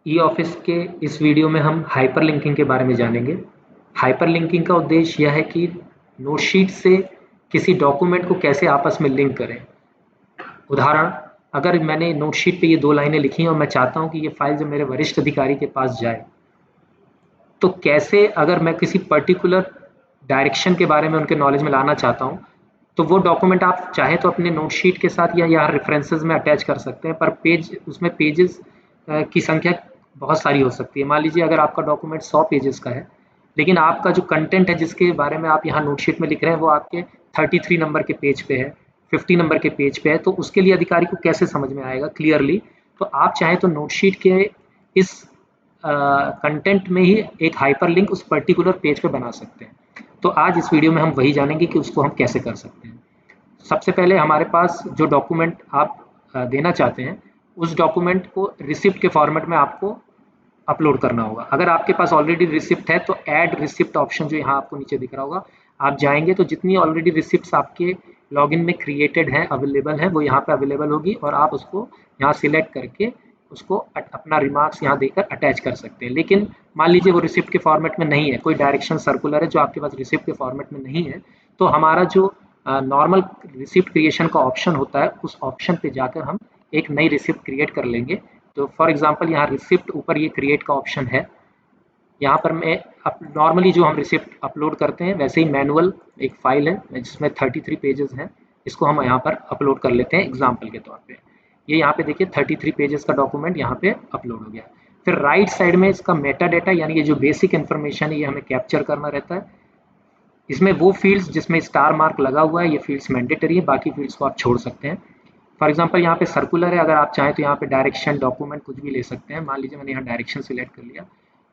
E office के इस video में हम हाइपरलिंकिंग के बारे में जानेंगे। हाइपरलिंकिंग का उद्देश्य यह है कि नोटशीट से किसी डॉक्यूमेंट को कैसे आपस में लिंक करें। उदाहरण, अगर मैंने नोटशीट पे ये 2 लाइनें लिखी हैं और मैं चाहता हूँ कि ये फाइल जब मेरे वरिष्ठ अधिकारी के पास जाए, तो कैसे, अगर मैं किसी पर्टिकुलर डायरेक्शन के बारे में उनके नॉलेज में लाना चाहता हूँ, तो वो डॉक्यूमेंट आप चाहे तो अपने नोटशीट के साथ या यहाँ रेफरेंसेस में अटैच कर सकते हैं, पर उसमें पेजेस की संख्या बहुत सारी हो सकती है। मान लीजिए अगर आपका डॉक्यूमेंट 100 पेजेस का है, लेकिन आपका जो कंटेंट है जिसके बारे में आप यहाँ नोटशीट में लिख रहे हैं वो आपके 33 नंबर के पेज पे है, 50 नंबर के पेज पे है, तो उसके लिए अधिकारी को कैसे समझ में आएगा क्लियरली। तो आप चाहें तो नोटशीट के इस कंटेंट में ही एक हाइपरलिंक उस पर्टिकुलर पेज पे बना सकते हैं। तो आज इस वीडियो में हम वही जानेंगे कि उसको हम कैसे कर सकते हैं। सबसे पहले हमारे पास जो डॉक्यूमेंट आप देना चाहते हैं, उस डॉक्यूमेंट को रिसिप्ट के फॉर्मेट में आपको अपलोड करना होगा। अगर आपके पास ऑलरेडी रिसिप्ट है तो ऐड रिसिप्ट ऑप्शन जो यहाँ आपको नीचे दिख रहा होगा, आप जाएंगे तो जितनी ऑलरेडी रिसिप्ट्स आपके लॉगिन में क्रिएटेड हैं, अवेलेबल है, वो यहाँ पे अवेलेबल होगी और आप उसको यहाँ सिलेक्ट करके उसको अपना रिमार्क्स यहाँ देकर अटैच कर सकते हैं। लेकिन मान लीजिए वो रिसिप्ट के फॉर्मेट में नहीं है, कोई डायरेक्शन सर्कुलर है जो आपके पास रिसिप्ट के फॉर्मेट में नहीं है, तो हमारा जो नॉर्मल रिसिप्ट क्रिएशन का ऑप्शन होता है, उस ऑप्शन पे जाकर हम एक नई रिसिप्ट क्रिएट कर लेंगे। तो फॉर एग्जांपल यहाँ रिसिप्ट ऊपर ये क्रिएट का ऑप्शन है, यहाँ पर मैं नॉर्मली जो हम रिसिप्ट अपलोड करते हैं वैसे ही मैनुअल एक फाइल है जिसमें 33 पेजेस हैं, इसको हम यहाँ पर अपलोड कर लेते हैं एग्जाम्पल के तौर पे। ये यहाँ पे देखिए 33 पेजेस का डॉक्यूमेंट यहाँ पे अपलोड हो गया। फिर राइट साइड में इसका मेटा डेटा यानी ये जो बेसिक इन्फॉर्मेशन है ये हमें कैप्चर करना रहता है। इसमें वो फील्ड्स जिसमें स्टार मार्क लगा हुआ है, ये फील्ड्स मैंडेटरी है, बाकी फील्ड्स को आप छोड़ सकते हैं। फॉर एग्जांपल यहाँ पे सर्कुलर है, अगर आप चाहें तो यहाँ पे डायरेक्शन डॉक्यूमेंट कुछ भी ले सकते हैं। मान लीजिए मैंने यहाँ डायरेक्शन सिलेक्ट कर लिया।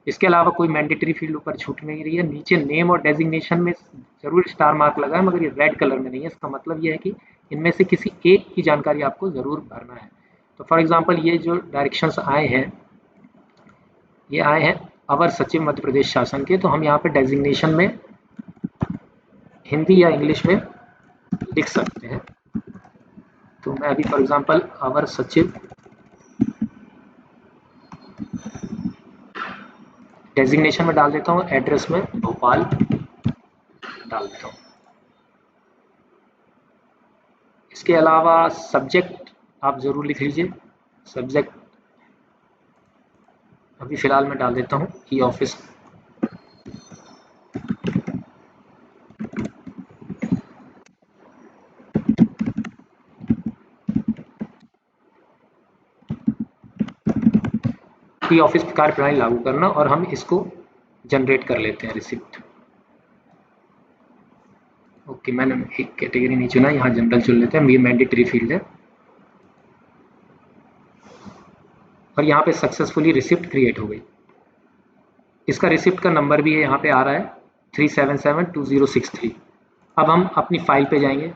इसके अलावा कोई मैंडेटरी फील्ड ऊपर छूट नहीं रही है। नीचे नेम और डेजिग्नेशन में जरूर स्टार मार्क लगा है, मगर ये रेड कलर में नहीं है। इसका मतलब ये है कि इनमें से किसी एक की जानकारी आपको जरूर भरना है। तो फॉर एग्जाम्पल ये जो डायरेक्शंस आए हैं, ये आए हैं अवर सचिव मध्य प्रदेश शासन के, तो हम यहाँ पे डेजिग्नेशन में हिंदी या इंग्लिश में लिख सकते हैं। तो मैं अभी फॉर एग्जांपल अवर सचिव डेजिग्नेशन में डाल देता हूँ, एड्रेस में भोपाल डाल देता हूँ। इसके अलावा सब्जेक्ट आप जरूर लिख लीजिए। सब्जेक्ट अभी फिलहाल मैं डाल देता हूँ ई ऑफिस। ई ऑफिस कार्य प्रणाली लागू करना, और हम इसको जनरेट कर लेते हैं रिसिप्ट। ओके, मैंने एक कैटेगरी नहीं चुना, यहाँ जनरल चुन लेते हैं, ये मैंडेटरी फील्ड है। और यहाँ पे सक्सेसफुली रिसिप्ट क्रिएट हो गई। इसका रिसिप्ट का नंबर भी है, यहाँ पे आ रहा है 3772063। अब हम अपनी फाइल पे जाएंगे।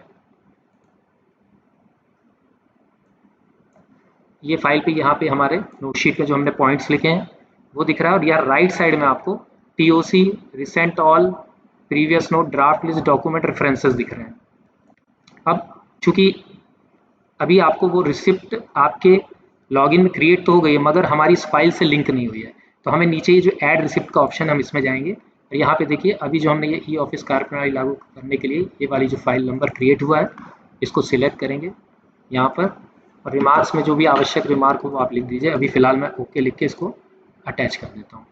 ये फाइल पे यहाँ पे हमारे नोटशीट में जो हमने पॉइंट्स लिखे हैं वो दिख रहा है, और यहाँ राइट साइड में आपको TOC, recent all, previous note, draft list, document references दिख रहे हैं। अब चूंकि अभी आपको वो रिसिप्ट आपके लॉगिन में क्रिएट तो हो गई है, मगर हमारी इस फाइल से लिंक नहीं हुई है, तो हमें नीचे ये जो ऐड रिसिप्ट का ऑप्शन, हम इसमें जाएंगे और यहाँ पे देखिए अभी जो हमने ये ई ऑफिस कार्य प्रणाली लागू करने के लिए ये वाली जो फाइल नंबर क्रिएट हुआ है, इसको सिलेक्ट करेंगे यहाँ पर, और रिमार्क्स में जो भी आवश्यक रिमार्क हो वो आप लिख दीजिए। अभी फिलहाल मैं ओके लिख के इसको अटैच कर देता हूँ।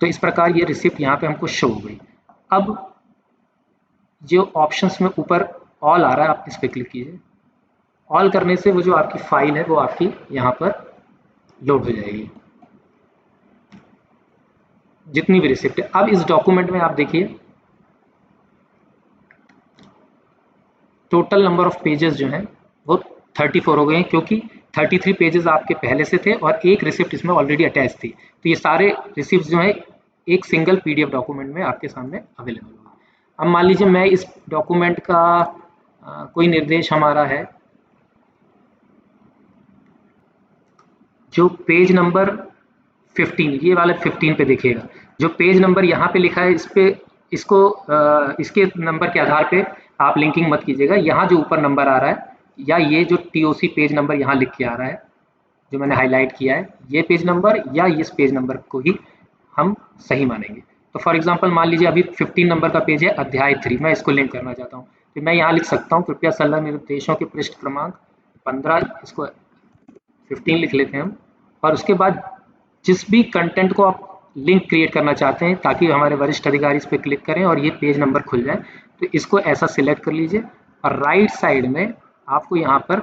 तो इस प्रकार ये रिसिप्ट यहाँ पे हमको शो हो गई। अब जो ऑप्शंस में ऊपर ऑल आ रहा है, आप इस पर क्लिक कीजिए। ऑल करने से वो जो आपकी फाइल है वो आपकी यहाँ पर लोड हो जाएगी, जितनी भी रिसिप्ट है। अब इस डॉक्यूमेंट में आप देखिए टोटल नंबर ऑफ पेजेस जो हैं वो 34 हो गए हैं, क्योंकि 33 पेजेस आपके पहले से थे और एक रिसिप्ट इसमें ऑलरेडी अटैच थी। तो ये सारे रिसिप्ट जो हैं एक सिंगल पीडीएफ डॉक्यूमेंट में आपके सामने अवेलेबल होगा। अब मान लीजिए मैं इस डॉक्यूमेंट का कोई निर्देश हमारा है, जो पेज नंबर 15, ये वाले 15 पे देखिएगा, जो पेज नंबर यहाँ पे लिखा है, इस पे इसको इसके नंबर के आधार पे आप लिंकिंग मत कीजिएगा। यहाँ जो ऊपर नंबर आ रहा है या ये जो TOC पेज नंबर यहाँ लिख के आ रहा है जो मैंने हाईलाइट किया है, ये पेज नंबर या इस पेज नंबर को ही हम सही मानेंगे। तो फॉर एग्जांपल मान लीजिए अभी 15 नंबर का पेज है, अध्याय 3, मैं इसको लिंक करना चाहता हूँ, तो मैं यहाँ लिख सकता हूँ कृपया संलग्न निर्देशों के पृष्ठ क्रमांक 15, इसको 15 लिख लेते हैं हम, और उसके बाद जिस भी कंटेंट को आप लिंक क्रिएट करना चाहते हैं ताकि हमारे वरिष्ठ अधिकारी इस पर क्लिक करें और ये पेज नंबर खुल जाए, तो इसको ऐसा सिलेक्ट कर लीजिए और राइट साइड में आपको यहाँ पर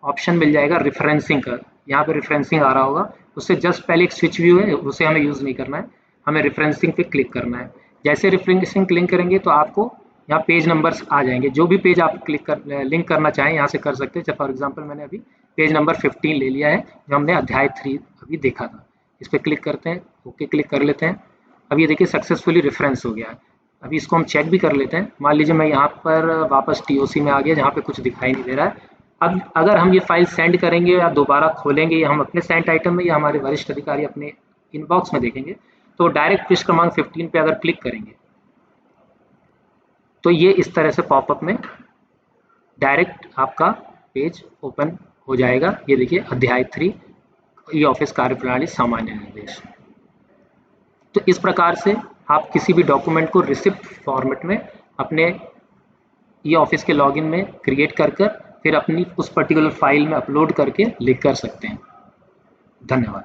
ऑप्शन मिल जाएगा रेफरेंसिंग का। यहाँ पे रेफरेंसिंग आ रहा होगा, उससे जस्ट पहले एक स्विच व्यू है, उसे हमें यूज़ नहीं करना है, हमें रेफरेंसिंग पे क्लिक करना है। जैसे रेफरेंसिंग क्लिक करेंगे तो आपको यहाँ पेज नंबर्स आ जाएंगे, जो भी पेज आप लिंक करना चाहें यहाँ से कर सकते हैं। फॉर एग्जांपल मैंने अभी पेज नंबर 15 ले लिया है जो हमने अध्याय 3 अभी देखा था, इस पर क्लिक करते हैं, ओके क्लिक कर लेते हैं। अब ये देखिए सक्सेसफुली रेफरेंस हो गया है। अभी इसको हम चेक भी कर लेते हैं। मान लीजिए मैं यहाँ पर वापस TOC में आ गया जहाँ पे कुछ दिखाई नहीं दे रहा है। अब अगर हम ये फाइल सेंड करेंगे या दोबारा खोलेंगे या हम अपने सेंट आइटम में या हमारे वरिष्ठ अधिकारी अपने इनबॉक्स में देखेंगे, तो डायरेक्ट पृष्ठ क्रमांक 15 पे अगर क्लिक करेंगे तो ये इस तरह से पॉपअप में डायरेक्ट आपका पेज ओपन हो जाएगा। ये देखिए अध्याय 3 ई ऑफिस कार्यप्रणाली सामान्य निर्देश। तो इस प्रकार से आप किसी भी डॉक्यूमेंट को रिसिप्ट फॉर्मेट में अपने ई ऑफिस के लॉगिन में क्रिएट कर फिर अपनी उस पर्टिकुलर फाइल में अपलोड करके लिख कर सकते हैं। धन्यवाद।